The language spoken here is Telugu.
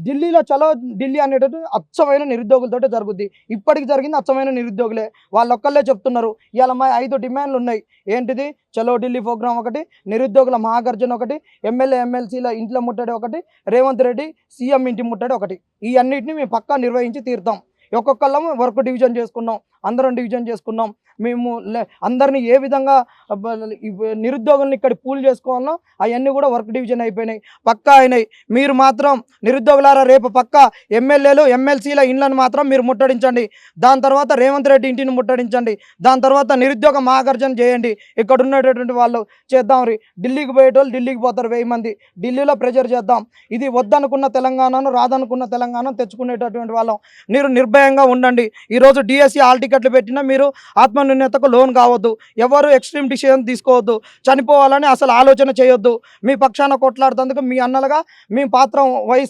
ఢిల్లీలో చలో ఢిల్లీ అనేటట్టు అచ్చమైన నిరుద్యోగులతోటే జరుగుద్ది. ఇప్పటికి జరిగింది అచ్చమైన నిరుద్యోగులే. వాళ్ళొక్కళ్ళే చెప్తున్నారు. ఇవాళ మా 5 డిమాండ్లు ఉన్నాయి. ఏంటిది? చలో ఢిల్లీ ప్రోగ్రామ్ ఒకటి, నిరుద్యోగుల మహాగర్జన ఒకటి, ఎమ్మెల్యే ఎమ్మెల్సీల ఇంట్ల ముట్టడి ఒకటి, రేవంత్ రెడ్డి సీఎం ఇంటి ముట్టడి ఒకటి. ఈ అన్నిటిని మేము పక్కా నిర్వహించి తీరుతాం. ఒక్కొక్కళ్ళం వర్క్ డివిజన్ చేసుకున్నాం, అందరం డివిజన్ చేసుకున్నాం. మేము అందరినీ ఏ విధంగా నిరుద్యోగుల్ని ఇక్కడ పూల్ చేసుకోవాలనో అవన్నీ కూడా వర్క్ డివిజన్ అయిపోయినాయి, పక్కా అయినాయి. మీరు మాత్రం నిరుద్యోగులారా రేపు పక్కా ఎమ్మెల్యేలు ఎమ్మెల్సీల ఇండ్లను మాత్రం మీరు ముట్టడించండి. దాని తర్వాత రేవంత్ రెడ్డి ఇంటిని ముట్టడించండి. దాని తర్వాత నిరుద్యోగ మహాగర్జన చేయండి. ఇక్కడ ఉన్నటువంటి వాళ్ళు చేద్దాం. ఢిల్లీకి పోయేటోళ్ళు ఢిల్లీకి పోతారు 1000 మంది. ఢిల్లీలో ప్రెజర్ చేద్దాం. ఇది వద్దనుకున్న తెలంగాణను రాదనుకున్న తెలంగాణను తెచ్చుకునేటటువంటి వాళ్ళం. మీరు నిర్భయంగా ఉండండి. ఈరోజు డిఎస్సి హాల్ టికెట్లు పెట్టినా మీరు ఆత్మనిర్ణయతకు లోన్ కావద్దు. ఎవరు ఎక్స్ట్రీమ్ డిసిషన్ తీసుకోవద్దు. చనిపోవాలని అసలు ఆలోచన చేయొద్దు. మీ పక్షాన కొట్లాడుతందుకు మీ అన్నలుగా మేము పాత్ర వహిస్తాం.